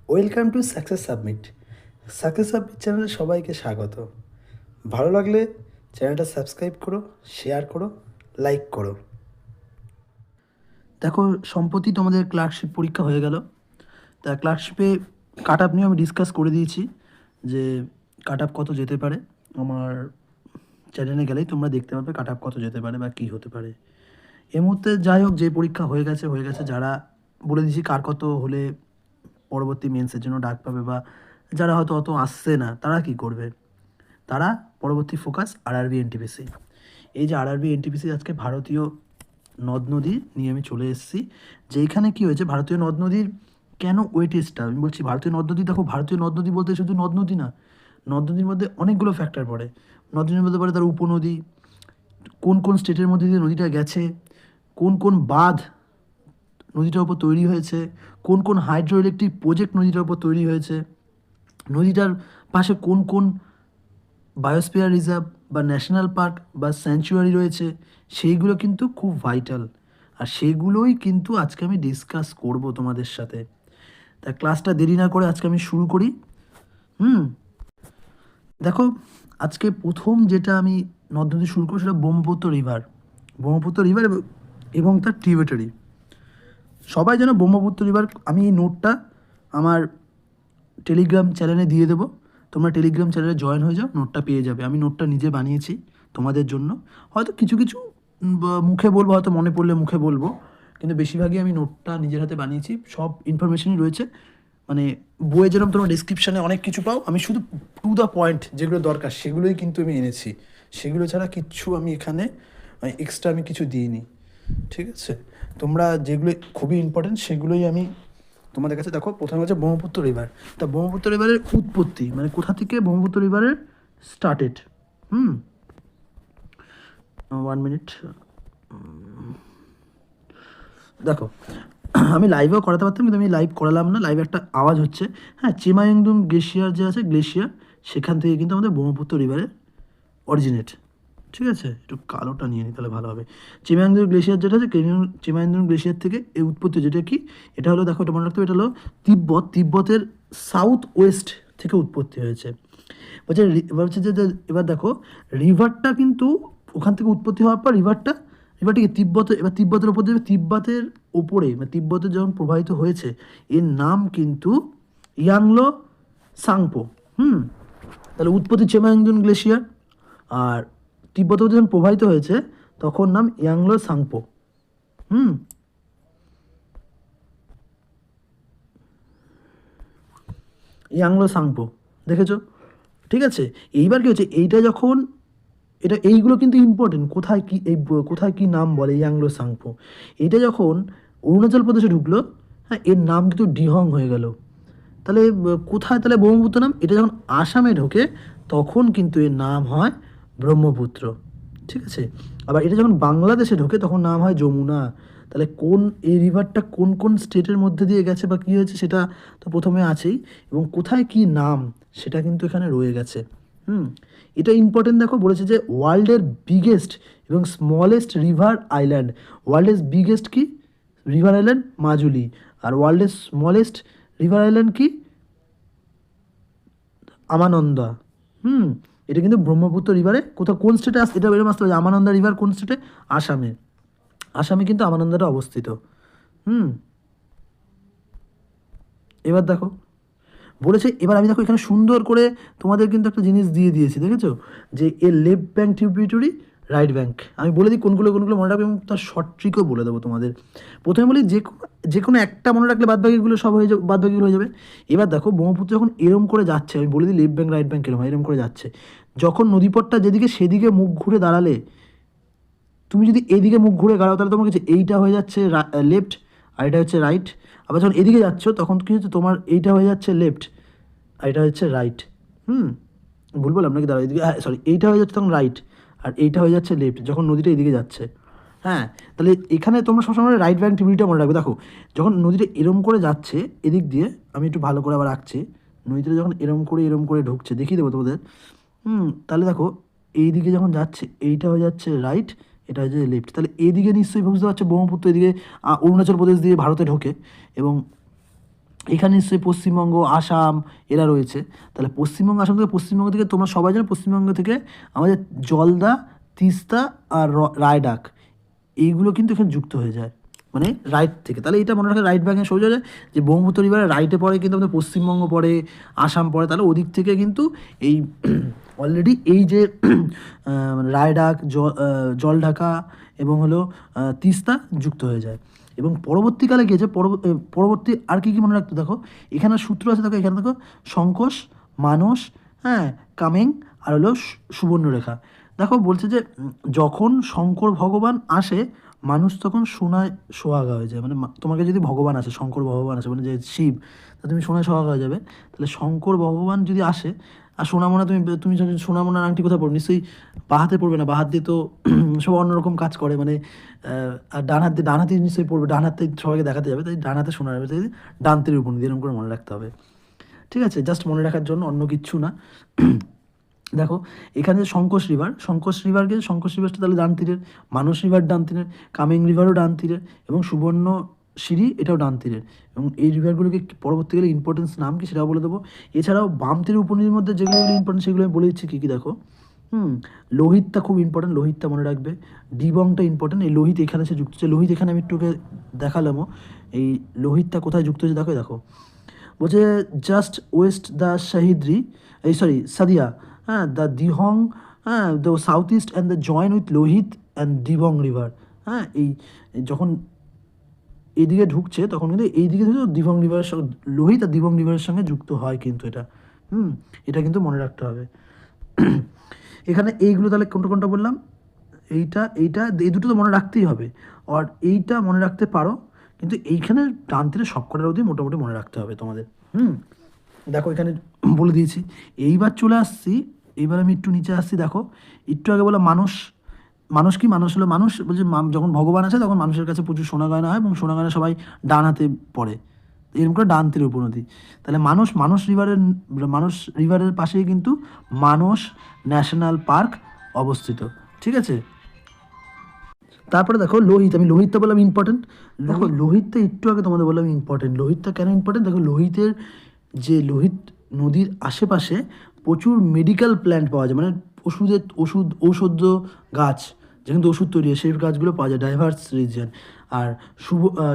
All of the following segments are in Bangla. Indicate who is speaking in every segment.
Speaker 1: Welcome to success submit. Success submit চ্যানেলে সবাইকে স্বাগত। ভালো লাগলে চ্যানেলটা সাবস্ক্রাইব করো, শেয়ার করো, লাইক করো। দেখো, সম্প্রতি তোমাদের ক্লার্কশিপ পরীক্ষা হয়ে গেল। তা ক্লার্কশিপে কাট আপ নিয়ে আমি ডিসকাস করে দিয়েছি যে কাট আপ কত যেতে পারে। আমার চ্যানেলে গেলেই তোমরা দেখতে পাবে কাট আপ কত যেতে পারে বা কী হতে পারে। এই মুহূর্তে যাই হোক, যে পরীক্ষা হয়ে গেছে, যারা বলে দিয়েছি কার কত হলে পরবর্তী মেন্সের জন্য ডাক পাবে, বা যারা হয়তো অত আসছে না তারা কি করবে, তারা পরবর্তী ফোকাস আরআরবি এনটিপিসি। এই যে আরআরবি এনটিপিসি আজকে ভারতীয় নদ নদী নিয়ে আমি চলে এসেছি। যেইখানে কি হয়েছে, ভারতীয় নদ নদীর কেন ওয়েটেজটা আমি বলছি। ভারতীয় নদ নদী, দেখো, ভারতীয় নদ নদী বলতে শুধু নদ নদী না, নদ নদীর মধ্যে অনেকগুলো ফ্যাক্টর পড়ে। নদ নদীর মধ্যে পড়ে তার উপনদী, কোন কোন স্টেটের মধ্যে দিয়ে নদীটা গেছে, কোন কোন বাঁধ নদীটার উপর তৈরি হয়েছে, কোন কোন হাইড্রো ইলেকট্রিক প্রজেক্ট নদীটার উপর তৈরি হয়েছে, নদীটার পাশে কোন কোন বায়োস্ফিয়ার রিজার্ভ বা ন্যাশনাল পার্ক বা স্যাংচুয়ারি রয়েছে, সেইগুলো কিন্তু খুব ভাইটাল। আর সেগুলোই কিন্তু আজকে আমি ডিসকাস করব তোমাদের সাথে। তা ক্লাসটা দেরি না করে আজকে আমি শুরু করি। হুম দেখো, আজকে প্রথম যেটা আমি নদ নদী শুরু করবো সেটা ব্রহ্মপুত্র রিভার। ব্রহ্মপুত্র রিভার এবং তার ট্রিবিউটারি। সবাই যেন ব্রহ্মপুত্র রিভার, আমি এই নোটটা আমার টেলিগ্রাম চ্যানেলে দিয়ে দেবো। তোমরা টেলিগ্রাম চ্যানেলে জয়েন হয়ে যাও, নোটটা পেয়ে যাবে। আমি নোটটা নিজে বানিয়েছি তোমাদের জন্য। হয়তো কিছু কিছু মুখে বলবো, হয়তো মনে পড়লে মুখে বলবো, কিন্তু বেশিরভাগই আমি নোটটা নিজের হাতে বানিয়েছি। সব ইনফরমেশনই রয়েছে, মানে বইয়ে যেরকম তোমরা ডিসক্রিপশানে অনেক কিছু পাও, আমি শুধু টু দ্য পয়েন্ট যেগুলো দরকার সেগুলোই কিন্তু আমি এনেছি। সেগুলো ছাড়া কিচ্ছু আমি এখানে এক্সট্রা আমি কিছু দিইনি। ঠিক আছে, তোমরা যেগুলো খুবই ইম্পর্টেন্ট সেগুলোই আমি তোমাদের কাছে। দেখো, প্রথমে হচ্ছে ব্রহ্মপুত্র রিভার। তা ব্রহ্মপুত্র রিভারের উৎপত্তি, মানে কোথা থেকে ব্রহ্মপুত্র রিভারের স্টার্টেড। 1 মিনিট। দেখো, আমি লাইভেও করাতে পারতাম, কিন্তু আমি লাইভ করালাম না। লাইভে একটা আওয়াজ হচ্ছে। হ্যাঁ, চিমায়ংদুম গ্লেশিয়ার যে আছে, গ্লেশিয়ার, সেখান থেকে কিন্তু আমাদের ব্রহ্মপুত্র রিভারের অরিজিনেট। ঠিক আছে, একটু কালোটা নিয়ে নিই তাহলে ভালো হবে। চিমায়ংদুম গ্লেশিয়ার যেটা আছে, চিমায়ংদুম গ্লেশিয়ার থেকে এই উৎপত্তি, যেটা কি, এটা হলো, দেখো, এটা মনে রাখতে হবে, এটা হলো তিব্বতের সাউথ ওয়েস্ট থেকে উৎপত্তি হয়েছে। বলছে এবার হচ্ছে যে এবার দেখো, রিভারটা কিন্তু ওখান থেকে উৎপত্তি হওয়ার পর রিভারটা কি তিব্বতে, এবার তিব্বতের ওপর দিয়ে, তিব্বতের ওপরে, মানে তিব্বতে যখন প্রবাহিত হয়েছে, এর নাম কিন্তু ইয়াংলো সাংপো। তাহলে উৎপত্তি চেমায়ংদুন গ্লেশিয়ার, আর তিব্বতে যখন প্রবাহিত হয়েছে তখন নাম ইয়াংলো সাংপো। ইয়াংলো সাংপো, দেখেছো? ঠিক আছে, এইবার কি হচ্ছে, এইটা যখন, এইগুলো কিন্তু ইম্পর্টেন্ট, কোথায় কি নাম বলে ইয়াংলো সাংপো। এটা যখন অরুণাচল প্রদেশে ঢুকলো, হ্যাঁ, এর নাম কিন্তু ডিহং হয়ে গেল। তাহলে কোথায় তাহলে ব্রহ্মপুত্র নাম? এটা যখন আসামে ঢোকে তখন কিন্তু এর নাম হয় ব্রহ্মপুত্র। ঠিক আছে, আবার এটা যখন বাংলাদেশে ঢোকে তখন নাম হয় যমুনা। তাহলে এই রিভারটা কোন কোন স্টেটের মধ্যে দিয়ে গেছে বা কী হয়েছে সেটা তো প্রথমে আছেই, এবং কোথায় কি নাম সেটা কিন্তু এখানে রয়ে গেছে। এটা ইম্পর্টেন্ট। দেখো, বলেছে যে ওয়ার্ল্ডের বিগেস্ট এবং স্মলেস্ট রিভার আইল্যান্ড। ওয়ার্ল্ডের বিগেস্ট কি রিভার আইল্যান্ড? মাজুলি। আর ওয়ার্ল্ডের স্মলেস্ট রিভার আইল্যান্ড কি? আমানন্দা। এটা কিন্তু ব্রহ্মপুত্র রিভারে কোথাও কোন স্টেটে আসছে, এটা এরকম আসতে হবে। আমানন্দা রিভার কোন স্টেটে? আসামে। আসামে কিন্তু আমানন্দাটা অবস্থিত। এবার দেখো, বলেছে, এবার আমি দেখো এখানে সুন্দর করে তোমাদের কিন্তু একটা জিনিস দিয়ে দিয়েছি, দেখেছো, যে এর left bank tributary, right bank. আমি বলে দিই কোনগুলো মনে রাখবে, এবং তার শর্ট ট্রিকও বলে দেবো তোমাদের। প্রথমে বলি, যে কোনো একটা মনে রাখলে বাদবাকিগুলো সব হয়ে যাবে, বাদবাকিগুলো হয়ে যাবে। এবার দেখো, ব্রহ্মপুত্র যখন এরম করে যাচ্ছে, আমি বলে দিই লেফট ব্যাঙ্ক রাইট ব্যাঙ্ক এরম হয়, এরম করে যাচ্ছে। যখন নদীপথটা যেদিকে, সেদিকে মুখ ঘুরে দাঁড়ালে, তুমি যদি এদিকে মুখ ঘুরে দাঁড়াও তাহলে তোমার কাছে এইটা হয়ে যাচ্ছে লেফট, আর এটা হচ্ছে রাইট। আবার যখন এদিকে যাচ্ছ তখন কি হচ্ছে, তোমার এইটা হয়ে যাচ্ছে লেফট, আর এটা হচ্ছে রাইট। ভুল বললাম নাকি? দাঁড়াও, এদিকে, হ্যাঁ সরি, এইটা হয়ে যাচ্ছে তখন রাইট, আর এইটা হয়ে যাচ্ছে লেফট যখন নদীটা এদিকে যাচ্ছে। হ্যাঁ, তাহলে এখানে তোমরা সবসময় রাইট ব্যাঙ্ক ট্রিবিউটারিটা মনে রাখবে। দেখো, যখন নদীটা এরম করে যাচ্ছে এদিক দিয়ে, আমি একটু ভালো করে আবার আঁকছি। নদীটা যখন এরম করে ঢুকছে, দেখিয়ে দেবো তোমাদের। তাহলে দেখো, এই দিকে যখন যাচ্ছে এইটা হয়ে যাচ্ছে রাইট, এটা হচ্ছে লেফট। তাহলে এদিকে নিশ্চয়ই বুঝতে পারছো ব্রহ্মপুত্র এদিকে অরুণাচল প্রদেশ দিয়ে ভারতে ঢোকে, এবং এখানে নিশ্চয়ই পশ্চিমবঙ্গ, আসাম এরা রয়েছে। তাহলে পশ্চিমবঙ্গ থেকে তোমরা সবাই জানো পশ্চিমবঙ্গ থেকে আমাদের জলদা, তিস্তা আর রায়ডাক এইগুলো কিন্তু এখানে যুক্ত হয়ে যায়, মানে রাইট থেকে। তাহলে এটা মনে রাখে রাইট ব্যাঙ্কে সোজা যায় যে ব্রহ্মপুত্র রিভারের রাইটে পড়ে কিন্তু আমাদের পশ্চিমবঙ্গ পড়ে, আসাম পড়ে। তাহলে ওদিক থেকে কিন্তু এই অলরেডি এই যে রায়ডাক, জলঢাকা এবং হলো তিস্তা যুক্ত হয়ে যায়। এবং পরবর্তীকালে গিয়েছে পরবর্তী আর কি মনে রাখতে দেখো, এখানে সূত্র আছে দেখো, এখানে দেখো সংকোশ, মানস, হ্যাঁ, কামেং আর হলো সুবর্ণরেখা। দেখো বলছে যে যখন শঙ্কর ভগবান আসে মানুষ তখন সোনায় সোহাগা হয়ে যায়। মানে তোমাকে যদি ভগবান আসে, শঙ্কর ভগবান আসে, মানে যে শিব, তা তুমি সোনায় সোহাগা হয়ে যাবে। তাহলে শঙ্কর ভগবান যদি আসে, আর সোনামোনা তুমি যদি সোনামোনার আংটি কোথায় পড়বে, নিশ্চয়ই বাঁ হাতে পড়বে না, বাঁ হাত দিয়ে তো সব অন্যরকম কাজ করে, মানে আর ডান হাতে নিশ্চয়ই পড়বে, ডান হাতে সবাইকে দেখাতে যাবে, তাই ডান হাতে সোনা রাখবে, তাই ডান তীরের উপর দিয়ে এরকম করে মনে রাখতে হবে। ঠিক আছে, জাস্ট মনে রাখার জন্য, অন্য কিচ্ছু না। দেখো এখানে সংকোশ রিভারটা তাহলে ডান তীরের, মানস রিভার ডান তীরের, কামেং রিভারও ডান তীরের এবং সুবর্ণ সিঁড়ি এটাও ডান তীরের। এবং এই রিভারগুলোকে পরবর্তীকালে ইম্পর্টেন্স নাম কি সেটাও বলে দেবো। এছাড়াও বাম তীরের উপনদীর মধ্যে যেগুলো ইম্পর্টেন্ট সেগুলো আমি বলে দিচ্ছি কী কী দেখো। লোহিতটা খুব ইম্পর্টেন্ট, লোহিতটা মনে রাখবে। ডিবংটা ইম্পর্টেন্ট, এই লোহিত এখানে সে যুক্ত হচ্ছে, লোহিত এখানে আমি একটুকে দেখালামও, এই লোহিতটা কোথায় যুক্ত হচ্ছে দেখো দেখো। বলছে জাস্ট ওয়েস্ট দ্য শাহিদ্রি, সাদিয়া, হ্যাঁ, দ্য দিহং, হ্যাঁ, the south east and the join with Lohit and Dibang river. হ্যাঁ, এই যখন এইদিকে ঢুকছে তখন কিন্তু এইদিকে দিবং রিভারের সঙ্গে, লোহিত আর দিবং রিভারের সঙ্গে যুক্ত হয় কিন্তু এটা। এটা কিন্তু মনে রাখতে হবে। এখানে এইগুলো তাহলে কোনটা বললাম, এই দুটো তো মনে রাখতেই হবে। আর এইটা মনে রাখতে পারো, কিন্তু এইখানে ডান তীরে সবকটার অবধি মোটামুটি মনে রাখতে হবে তোমাদের। দেখো এখানে বলে দিয়েছি। এইবার চলে আসছি, এইবার আমি একটু নিচে আসছি। দেখো একটু আগে বলা মানুষ কি, মানুষ হলো মানুষ বলছে যখন ভগবান আছে তখন মানুষের কাছে প্রচুর সোনা গয়না হয় এবং সোনা গয়না সবাই ডান হাতে পড়ে, এরকম করে ডান তীরের উপনদী। তাহলে মানুষ রিভারের পাশেই কিন্তু মানস ন্যাশনাল পার্ক অবস্থিত। ঠিক আছে, তারপরে দেখো লোহিত, আমি লোহিতটা বললাম ইম্পর্টেন্ট। দেখো লোহিতটা একটু আগে তোমাদের বললাম ইম্পর্টেন্ট। লোহিতটা কেন ইম্পর্টেন্ট দেখো, লোহিত নদীর আশেপাশে প্রচুর মেডিকেল প্ল্যান্ট পাওয়া যায়, মানে ঔষধ গাছ, যেখানে ওষুধ তৈরি হয় সেই গাছগুলো পাওয়া যায়, ডাইভার্স রিজিয়ন। আর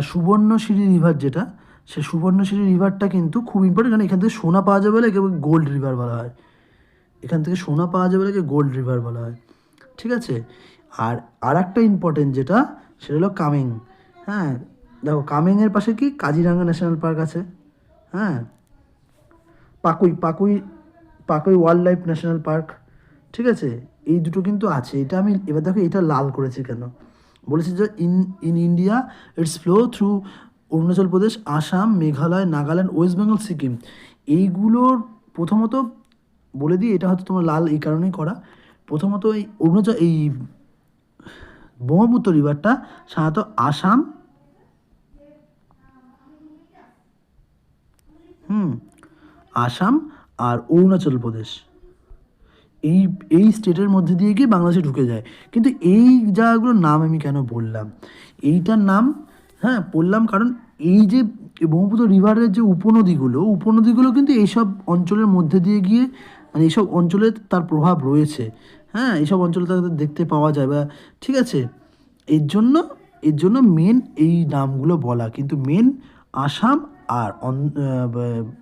Speaker 1: সুবর্ণশিরি রিভার যেটা, সে সুবর্ণশিরি রিভারটা কিন্তু খুব ইম্পর্টেন্ট, কারণ এখান থেকে সোনা পাওয়া যাবে বলে একে গোল্ড রিভার বলা হয়। এখান থেকে সোনা পাওয়া যাবে বলে গোল্ড রিভার বলা হয়। ঠিক আছে, আর একটা ইম্পর্টেন্ট যেটা, সেটা হলো কামেং। হ্যাঁ, দেখো কামেংয়ের পাশে কি কাজিরাঙ্গা ন্যাশনাল পার্ক আছে। হ্যাঁ, পাকুই ওয়াইল্ড লাইফ ন্যাশনাল পার্ক। ঠিক আছে, এই দুটো কিন্তু আছে। এটা আমি এবার দেখো এটা লাল করেছি কেন, বলেছি যে in India it's flow through Arunachal Pradesh, Assam, Meghalaya, Nagaland, West Bengal, Sikkim. এইগুলোর প্রথমত বলে দিই, এটা হয়তো তোমার লাল এই কারণেই করা। প্রথমত এই ব্রহ্মপুত্র রিভারটা সাধারণত আসাম, আসাম আর অরুণাচল প্রদেশ এই স্টেটের মধ্যে দিয়ে গিয়ে বাংলাদেশে ঢুকে যায়। কিন্তু এই জায়গাগুলোর নাম আমি কেন বললাম, এইটার নাম বললাম কারণ এই যে ব্রহ্মপুত্র রিভারের যে উপনদীগুলো কিন্তু এইসব অঞ্চলের মধ্যে দিয়ে গিয়ে, মানে এইসব অঞ্চলে তার প্রভাব রয়েছে। হ্যাঁ, এইসব অঞ্চলে তাদের দেখতে পাওয়া যায় বা, ঠিক আছে, এর জন্য মেন এই নামগুলো বলা, কিন্তু মেন আসাম আর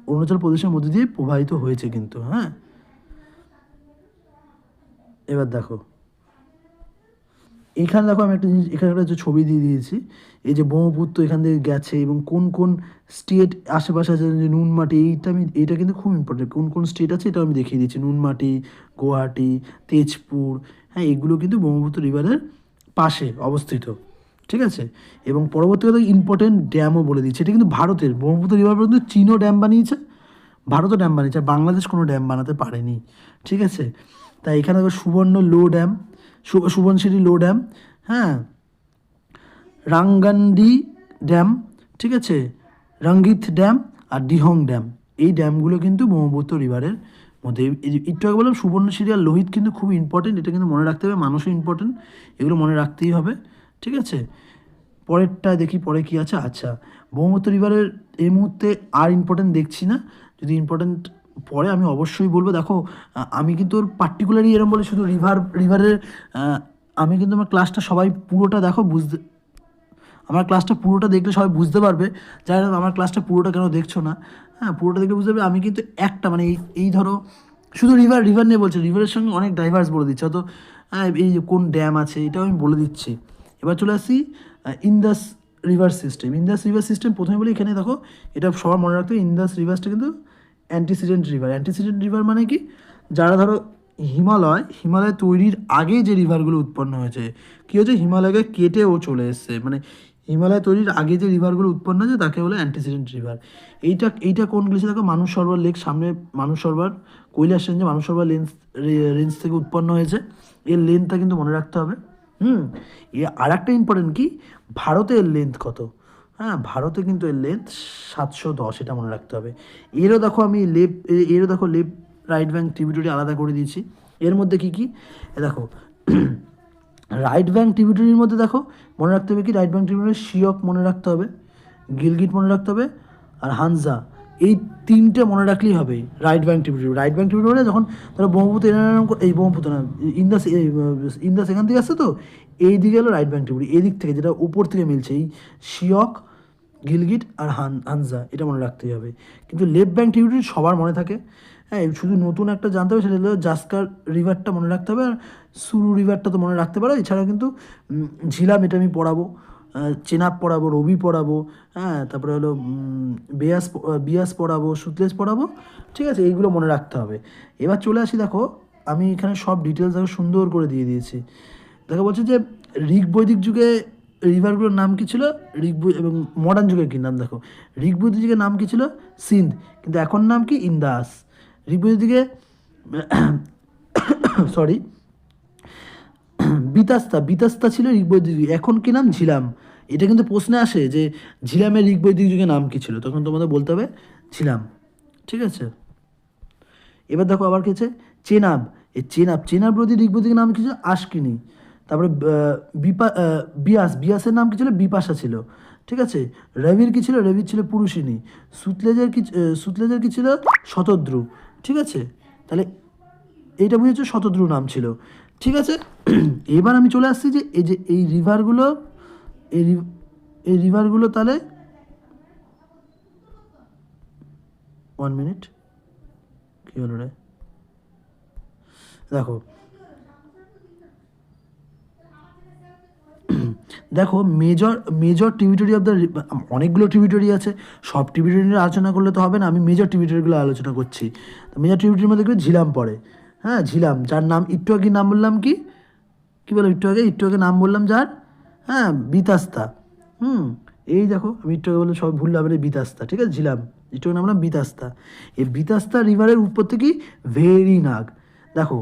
Speaker 1: অরুণাচল প্রদেশের মধ্যে দিয়ে প্রবাহিত হয়েছে কিন্তু। হ্যাঁ, এবার দেখো এখানে দেখো আমি একটা জিনিস, এখানে একটা ছবি দিয়ে দিয়েছি। এই যে ব্রহ্মপুত্র এখান থেকে গেছে এবং কোন কোন স্টেট আশেপাশে আছে, যে নুনমাটি, এইটা কিন্তু খুব ইম্পর্টেন্ট। কোন কোন স্টেট আছে এটা আমি দেখিয়ে দিচ্ছি, নুনমাটি, গুয়াহাটি, তেজপুর। হ্যাঁ, এগুলো কিন্তু ব্রহ্মপুত্র রিভারের পাশে অবস্থিত। ঠিক আছে, এবং পরবর্তীকালে ইম্পর্টেন্ট ড্যামও বলে দিচ্ছে। এটা কিন্তু ভারতের ব্রহ্মপুত্র রিভার পর্যন্ত চীনও ড্যাম বানিয়েছে, ভারতও ড্যাম বানিয়েছে, আর বাংলাদেশ কোনো ড্যাম বানাতে পারেনি। ঠিক আছে, তাই এখানে সুবর্ণশিরি লো ড্যাম, হ্যাঁ, রাঙ্গান্ডি ড্যাম, ঠিক আছে, রঙ্গিত ড্যাম আর দিহং ড্যাম, এই ড্যামগুলো কিন্তু ব্রহ্মপুত্র রিভারের মধ্যে। একটু আগে বললাম সুবর্ণশিরি আর লোহিত কিন্তু খুব ইম্পর্টেন্ট, এটা কিন্তু মনে রাখতে হবে। মানুষও ইম্পর্টেন্ট, এগুলো মনে রাখতেই হবে। ঠিক আছে, পরেরটা দেখি পরে কি আছে। আচ্ছা, ব্রহ্মপুত্র রিভারের এই মুহূর্তে আর ইম্পর্টেন্ট দেখছি না, যদি ইম্পর্টেন্ট পরে আমি অবশ্যই বলবো। দেখো আমি কিন্তু ওর পার্টিকুলারলি এরকম বলে শুধু রিভারের আমি কিন্তু আমার ক্লাসটা সবাই পুরোটা দেখো বুঝতে, আমার ক্লাসটা পুরোটা দেখলে সবাই বুঝতে পারবে। যাই হোক, আমার ক্লাসটা পুরোটা কেন দেখছো না, হ্যাঁ পুরোটা দেখলে বুঝতে পারবে। আমি কিন্তু একটা মানে এই ধরো শুধু রিভার নিয়ে বলছি, রিভারের সঙ্গে অনেক ডাইভার্স বলে দিচ্ছে, অত এই যে কোন ড্যাম আছে এটাও আমি বলে দিচ্ছি। এবার চলে আসি Indus river system. Indus river system প্রথমে বলি, এখানে দেখো এটা সবার মনে রাখতে হবে, ইন্দাস রিভার্সটা কিন্তু অ্যান্টিসিডেন্ট রিভার। অ্যান্টিসিডেন্ট রিভার মানে কি, যারা ধরো হিমালয় তৈরির আগে যে রিভারগুলো উৎপন্ন হয়েছে, কী হচ্ছে হিমালয়কে কেটে ও চলে এসছে, মানে হিমালয় তৈরির আগে যে রিভারগুলো উৎপন্ন হয়েছে তাকে বলে অ্যান্টিসিডেন্ট রিভার। এইটা কোন গ্লেসে দেখো, মানস সরোবর লেক, সামনে মানস সরোবর, কৈলাস রেঞ্জে মানস সরোবর রেঞ্জ থেকে উৎপন্ন হয়েছে। এর লেন্থটা কিন্তু মনে রাখতে হবে। এ আর একটা ইম্পর্টেন্ট কি, ভারতে এর লেন্থ কত, হ্যাঁ ভারতে কিন্তু এর লেন্থ 710, এটা মনে রাখতে হবে। এরও দেখো আমি লেফট রাইট ব্যাঙ্ক ট্রিবিউটারি আলাদা করে দিয়েছি। এর মধ্যে কি কি দেখো, রাইট ব্যাঙ্ক ট্রিবিউটারির মধ্যে দেখো মনে রাখতে হবে কি, রাইট ব্যাঙ্ক ট্রিবিউটারি শিয়ক মনে রাখতে হবে, গিলগিট মনে রাখতে হবে, আর হানজা। এই তিনটে মনে রাখলেই হবে right bank tributary. Right bank tributary যখন তারা ব্রহ্মপুত্র এই ব্রহ্মপুত্র না, ইন্দাস এখান থেকে আসছে তো, এই দিকে হলো রাইট ব্যাঙ্ক ট্রিবিউটারি, এই দিক থেকে যেটা উপর থেকে মিলছে, এই শিয়ক, গিলগিট আর হানজা, এটা মনে রাখতেই হবে। কিন্তু লেফট ব্যাঙ্ক ট্রিবিউটারি সবার মনে থাকে, হ্যাঁ শুধু নতুন একটা জানতে হবে, সেটা হলো জাস্কার রিভারটা মনে রাখতে হবে, আর সুরু রিভারটা তো মনে রাখতে পারো। এছাড়াও কিন্তু ঝিলাম, এটা আমি পড়াবো, চেনাব পড়াবো, রবি পড়াবো, হ্যাঁ তারপরে হলো বিয়াস পড়াবো, সুতলেজ পড়াবো, ঠিক আছে, এইগুলো মনে রাখতে হবে। এবার চলে আসি, দেখো আমি এখানে সব ডিটেলস দেখো সুন্দর করে দিয়ে দিয়েছি। দেখো বলছে যে ঋগ বৈদিক যুগে রিভারগুলোর নাম কী ছিল, এবং মডার্ন যুগে কী নাম, দেখো ঋগ বৈদিক যুগের নাম কী ছিল, সিন্ধ, কিন্তু এখন নাম কি, ইন্দাস। ঋগ বৈদিক যুগে সরি বিতাস্তা ছিল ঋগ বৈদিক যুগে, এখন কি নাম, ঝিলাম। এটা কিন্তু প্রশ্নে আসে যে ঝিলামের ঋগ বৈদিক যুগে নাম কী ছিল, তখন তোমাদের বলতে হবে ঝিলাম, ঠিক আছে। এবার দেখো আবার কি আছে, চেনাব নদী ঋগ বৈদিক নাম কী ছিল, আশকিনি। তারপরে বিয়াসের নাম কী ছিল, বিপাশা ছিল, ঠিক আছে। রবির কী ছিল, রবির ছিল পুরুষিনী। সুতলেজের কী ছিল, শতদ্রু, ঠিক আছে। তাহলে এইটা বুঝেছো, শতদ্রু নাম ছিল, ঠিক আছে। এবার আমি চলে আসছি যে এই রিভারগুলো, এই রিভারগুলো তাহলে 1 মিনিট, কী হলো রে, দেখো মেজর ট্রিবিউটারি অফ দ্য, অনেকগুলো ট্রিবিউটারি আছে, সব ট্রিবিউটারি নিয়ে আলোচনা করলে তো হবে না, আমি মেজর ট্রিবিউটারিগুলো আলোচনা করছি। তো মেজর ট্রিবিউটারির মধ্যে ঝিলাম পড়ে, হ্যাঁ ঝিলাম, যার নাম একটু আগে নাম বললাম কি, বলো একটু আগে নাম বললাম যার, হ্যাঁ বিতাস্তা। এই দেখো আমি একটু আগে বললাম, সবাই ভুল হবে, বিতাস্তা, ঠিক আছে, ঝিলাম, একটু আগে নাম বললাম বিতাস্তা। এই বিতাস্তা রিভারের উৎপত্তি কি, ভেরিনাগ। দেখো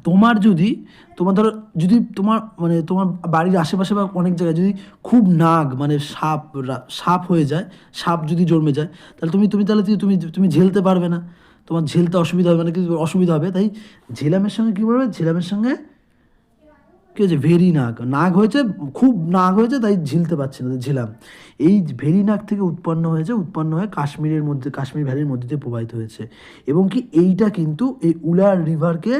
Speaker 1: তোমার ধরো যদি তোমার বাড়ির আশেপাশে বা অনেক জায়গায় যদি খুব নাগ মানে সাপ হয়ে যায়, সাপ যদি জন্মে যায়, তাহলে তুমি ঝেলতে পারবে না, তোমার ঝেলতে অসুবিধা হবে, না কিছু অসুবিধা হবে। তাই ঝেলামের সঙ্গে কী বলবে, ঝেলামের সঙ্গে কী হয়েছে, নাগ হয়েছে, খুব নাগ হয়েছে, তাই ঝিলতে পারছে না, ঝিলাম। এই নাগ থেকে উৎপন্ন হয়ে কাশ্মীর ভ্যালির মধ্যে দিয়ে প্রবাহিত হয়েছে, এবং কি এইটা কিন্তু এই উলার রিভারকে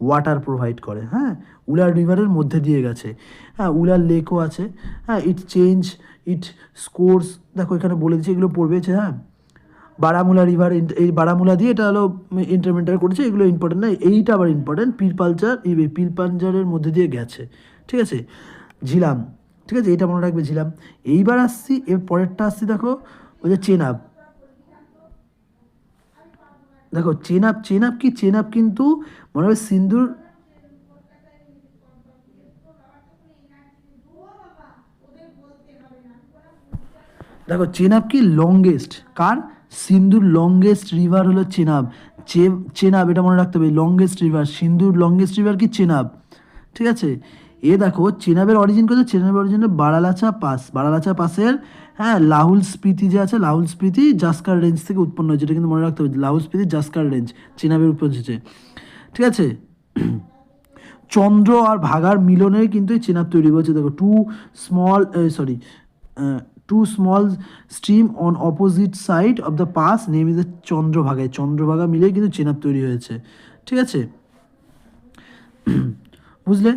Speaker 1: ওয়াটার প্রোভাইড করে, হ্যাঁ উলার রিভারের মধ্যে দিয়ে গেছে, হ্যাঁ উলার লেকও আছে, হ্যাঁ ইট স্কোর্স, দেখো এখানে বলে দিচ্ছে, এগুলো পড়বে, হ্যাঁ বারামুলা রিভার, এই বারামুলা দিয়ে এটা হলো ইন্টারমিডিয়েট করেছে, এগুলো ইম্পর্টেন্ট না, এইটা আবার ইম্পর্টেন্ট, পীরপাঞ্জারের মধ্যে দিয়ে গেছে, ঠিক আছে। ঝিলাম, ঠিক আছে, এইটা মনে রাখবে ঝিলাম। এইবার আসছি, এর পরেরটা আসছি, দেখো ওই যে চেনাব। দেখো চেনাব কিন্তু মনে হবে সিন্ধুর, দেখো চেনাব কি লংগেস্ট, কার, সিন্ধুর লংগেস্ট রিভার হলো চেনাব, এটা মনে রাখতে হবে, লংগেস্ট রিভার, সিন্ধুর লংগেস্ট রিভার কি, চেনাব, ঠিক আছে। দেখো চেনাবের অরিজিন কোথায়, চেনাবের অরিজিন বারালাচা পাসের, হ্যাঁ লাহুল স্পিতি যে আছে, লাহুল স্পিতি জাস্কার রেঞ্জ থেকে উৎপন্ন হয়েছে, এটা কিন্তু মনে রাখতে হবে, লাহুল স্পিতি জাস্কার রেঞ্জ চেনাবের উৎপন্ন হয়েছে, ঠিক আছে। চন্দ্র আর ভাগার মিলনে কিন্তু এই চেনাব তৈরি হয়েছে। দেখো two small stream on opposite side of the pass name is Chandrabhaga. Chandrabhaga মিলেই কিন্তু চেনাব তৈরি হয়েছে, ঠিক আছে। বুঝলে?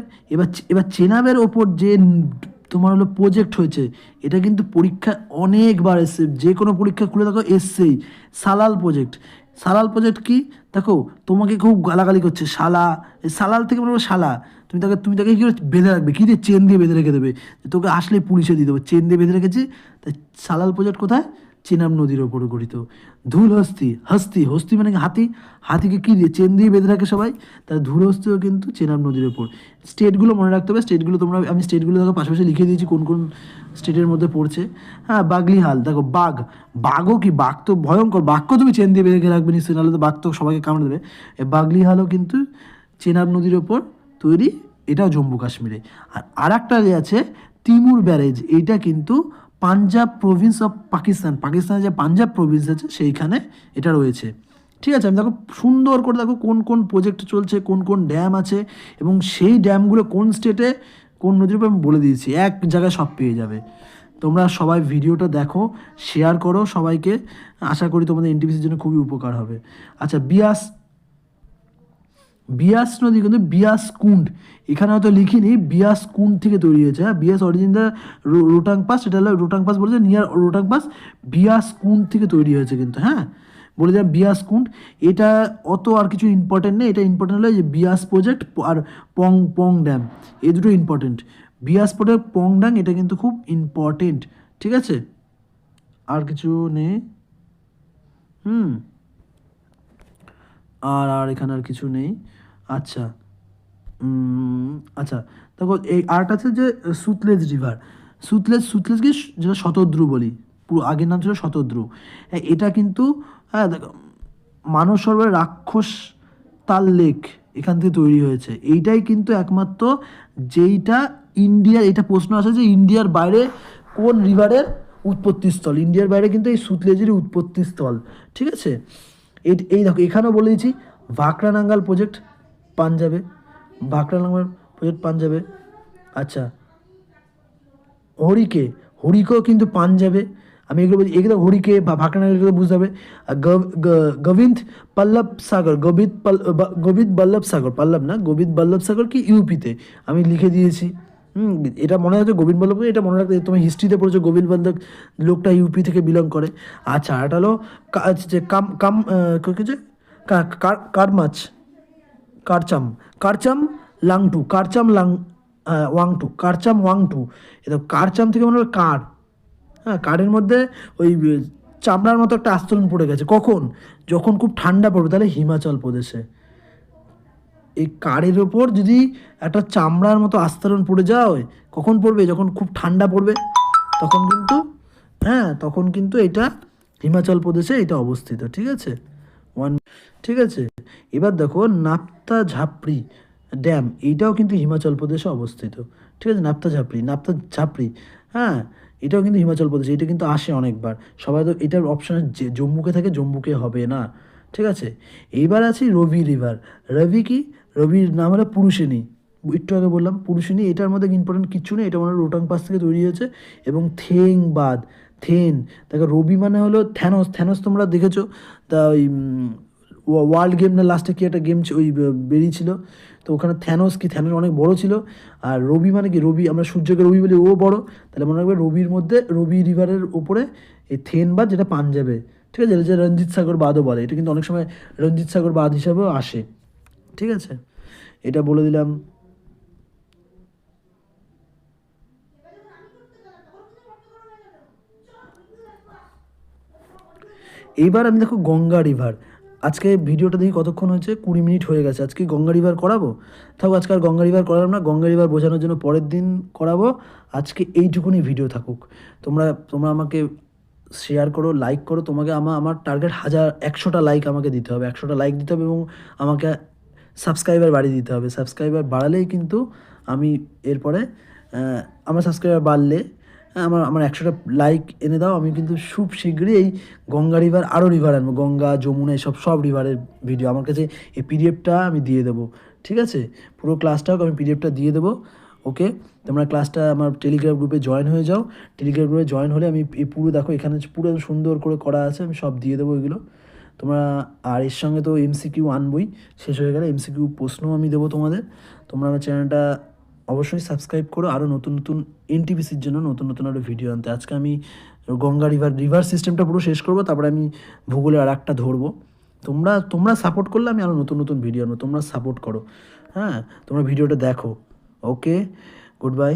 Speaker 1: এবার চেনাবের ওপর যে তোমার হলো প্রজেক্ট হয়েছে, এটা কিন্তু পরীক্ষা অনেকবার এসছে, যে কোনো পরীক্ষা খুলে দেখো এসছেই। সালাল প্রজেক্ট। সালাল প্রজেক্ট কি? দেখো তোমাকে খুব গালাগালি করছে শালা, এই সালাল থেকে মনে করো শালা, তুমি তাকে কী করে বেঁধে রাখবে? কী দিয়ে? চেন দিয়ে বেঁধে রেখে দেবে, তোকে আসলে পুলিশে দিয়ে দেবো, চেন দিয়ে বেঁধে রেখেছি। তাই সালাল প্রজেক্ট কোথায়? চেনাব নদীর ওপর গঠিত। ধুল হস্তি মানে কি? হাতিকে কী দিয়ে? চেন দিয়ে বেঁধে রাখে সবাই। তার ধুল হস্তিও কিন্তু চেনাব নদীর ওপর। স্টেটগুলো মনে রাখতে হবে, আমি স্টেটগুলো দেখো পাশাপাশি লিখে দিয়েছি কোন কোন স্টেটের মধ্যে পড়ছে। হ্যাঁ, বাগলিহাল। দেখো বাঘও কি? বাঘ তো ভয়ঙ্কর, বাঘকেও তুমি চেন দিয়ে বেঁধে রাখবে নিশ্চয়ই, নাহলে তো বাঘ তো সবাইকে কামড়ে দেবে। বাগলিহালও কিন্তু চেনাব নদীর ওপর তৈরি, এটাও জম্মু কাশ্মীরে। আর একটা যে আছে তিমুর ব্যারেজ, এইটা কিন্তু পাঞ্জাব প্রভিন্স অফ পাকিস্তানের যে পাঞ্জাব প্রভিন্স আছে সেইখানে এটা রয়েছে, ঠিক আছে। আমি দেখো সুন্দর করে দেখো কোন কোন প্রজেক্ট চলছে, কোন কোন ড্যাম আছে, এবং সেই ড্যামগুলো কোন স্টেটে কোন নদীর উপর আমি বলে দিয়েছি, এক জায়গায় সব পেয়ে যাবে। তোমরা সবাই ভিডিওটা দেখো, শেয়ার করো সবাইকে, আশা করি তোমাদের এনটিপিসির জন্য খুবই উপকার হবে। আচ্ছা, বিয়াস নদী কিন্তু বিয়াস কুন্ড, এখানে হয়তো লিখিনি, বিয়াস কুন্ড থেকে তৈরি হয়েছে। হ্যাঁ, বিয়াস অরিজিন দ্য রোটাং পাস, এটা হলো রোটাং পাস বলেছে, নিয়ার রোটাং পাস, বিয়াস কুন্ড থেকে তৈরি হয়েছে কিন্তু। হ্যাঁ, বলে যায় বিয়াস কুন্ড। এটা অত আর কিছু ইম্পর্টেন্ট নেই, এটা ইম্পর্টেন্ট হলো যে বিয়াস প্রজেক্ট আর পং ড্যাম, এই দুটো ইম্পর্টেন্ট। বিয়াস প্রজেক্ট, পং ড্যাম, এটা কিন্তু খুব ইম্পর্টেন্ট, ঠিক আছে। আর কিছু নেই। হুম আর এখানে আর কিছু নেই। আচ্ছা, আচ্ছা, দেখো এই আর্ট আছে যে সুতলেজ রিভার, সুতলেজ কি? যেটা শতদ্রু বলি, পুরো আগের নাম ছিল শতদ্রু। হ্যাঁ, এটা কিন্তু, হ্যাঁ দেখো, মানস সরোবরের রাক্ষস তাল লেক এখান থেকে তৈরি হয়েছে। এইটাই কিন্তু একমাত্র, যেইটা ইন্ডিয়ার, এটা প্রশ্ন আসে যে ইন্ডিয়ার বাইরে কোন রিভারের উৎপত্তিস্থল, ইন্ডিয়ার বাইরে কিন্তু এই সুতলেজেরই উৎপত্তিস্থল, ঠিক আছে। এই দেখো এখানেও বলে দিচ্ছি, ভাকরানাঙ্গাল প্রজেক্ট পাঞ্জাবে, ভাকরানাঙ্গাল প্রজেক্ট পাঞ্জাবে। আচ্ছা, হরিকেও কিন্তু পাঞ্জাবে। আমি এগুলো বলছি, এগুলো হরিকে বা ভাকরানাঙ্গাল, এগুলো বুঝতে হবে। আর গোবিন্দ পল্লব সাগর, গোবিন্দ বল্লভ সাগর, পল্লব না, গোবিন্দ বল্লভ সাগর কি? ইউপিতে আমি লিখে দিয়েছি। এটা মনে হচ্ছে গোবিন্দ বল্লভ, এটা মনে রাখতে, তোমার হিস্ট্রিতে পড়েছো গোবিন্দ বল্লভ লোকটা ইউপি থেকে বিলং করে। আচ্ছা, এটা হলো যে কাম কাম কি যে কারমাচ, কারচাম, কারচাম লাংটু, ওয়াংটু। এটা কারচাম থেকে মনে হয় কার। হ্যাঁ, কারের মধ্যে ওই চামড়ার মতো একটা আস্তরণ পড়ে গেছে, কখন? যখন খুব ঠান্ডা পড়বে, তাহলে হিমাচল প্রদেশে। এই কারের ওপর যদি একটা চামড়ার মতো আস্তরণ পড়ে যায়, কখন পড়বে? যখন খুব ঠান্ডা পড়বে, তখন কিন্তু, হ্যাঁ তখন কিন্তু এটা হিমাচল প্রদেশে এটা অবস্থিত, ঠিক আছে। ওয়ান, ঠিক আছে। এবার দেখো নাপ্তা ঝাপড়ি ড্যাম, এইটাও কিন্তু হিমাচল প্রদেশে অবস্থিত, ঠিক আছে। নাপ্তা ঝাপড়ি, হ্যাঁ, এটাও কিন্তু হিমাচল প্রদেশে, এটা কিন্তু আসে অনেকবার। সবাই তো এটার অপশান জম্মুকে থাকে, জম্মুকে হবে না, ঠিক আছে। এইবার আছে রবি রিভার। রবির নাম হলো পুরুষিনী, একটু আগে বললাম পুরুষিনী। এটার মধ্যে ইম্পর্টেন্ট কিচ্ছু নেই, এটা মানে রোটাং পাস থেকে তৈরি হয়েছে। এবং দেখো রবি মানে হলো থ্যানোস তোমরা দেখেছো, তা ওই ওয়ার্ল্ড গেম না লাস্টে কি একটা গেম ওই বেরিয়েছিল, তো ওখানে থ্যানোস অনেক বড় ছিল। আর রবি মানে কি? রবি, আমরা সূর্যকে রবি বলি, ও বড়, তাহলে মনে রাখবে রবির মধ্যে, রবি রিভারের ওপরে এই বাঁধ, যেটা পাঞ্জাবে, ঠিক আছে, যে রঞ্জিত সাগর বাঁধও বলে, এটা কিন্তু অনেক সময় রঞ্জিত সাগর বাঁধ হিসাবেও আসে, ঠিক আছে। এটা বলে দিলাম। এইবার আমি দেখো গঙ্গা রিভার, আজকে ভিডিওটা দেখি কতক্ষণ হয়েছে, 20 মিনিট হয়ে গেছে। আজকে গঙ্গা রিভার করাবো, থাকো আজকে আর গঙ্গা রিভার করালাম না, গঙ্গা রিভার বোঝানোর জন্য পরের দিন করাবো। আজকে এইটুকুনি ভিডিও থাকুক। তোমরা আমাকে শেয়ার করো, লাইক করো, তোমাকে আমার টার্গেট 1,100টা লাইক আমাকে দিতে হবে, 100টা লাইক দিতে হবে, এবং আমাকে সাবস্ক্রাইবার বাড়িয়ে দিতে হবে। সাবস্ক্রাইবার বাড়ালেই কিন্তু আমি এরপরে, আমার সাবস্ক্রাইবার বাড়লে, আমার 100টা লাইক এনে দাও, আমি কিন্তু খুব শীঘ্রই এই গঙ্গা রিভার, আরও রিভার আনবো, গঙ্গা যমুনা, সব রিভারের ভিডিও আমার কাছে, এই পিডিএফটা আমি দিয়ে দেবো, ঠিক আছে? পুরো ক্লাসটাও আমি পিডিএফটা দিয়ে দেবো। ওকে, তোমরা ক্লাসটা আমার টেলিগ্রাম গ্রুপে জয়েন হয়ে যাও। টেলিগ্রাম গ্রুপে জয়েন হলে আমি এই পুরো দেখো এখানে পুরো সুন্দর করে করা আছে, আমি সব দিয়ে দেবো এগুলো তোমরা। আর এর সঙ্গে তো এমসিকিউ আনবই, শেষ হয়ে গেলে এমসিকিউ প্রশ্নও আমি দেবো তোমাদের। তোমরা আমার চ্যানেলটা অবশ্যই সাবস্ক্রাইব করো, আরও নতুন নতুন এনটিপিসির জন্য নতুন নতুন আরও ভিডিও আনতে। আজকে আমি গঙ্গা রিভার সিস্টেমটা পুরো শেষ করবো, তারপরে আমি ভূগোলের আর একটা ধরবো। তোমরা তোমরা সাপোর্ট করলে আমি আরও নতুন নতুন ভিডিও আনবো, তোমরা সাপোর্ট করো। হ্যাঁ, তোমরা ভিডিওটা দেখো। ওকে, গুড বাই।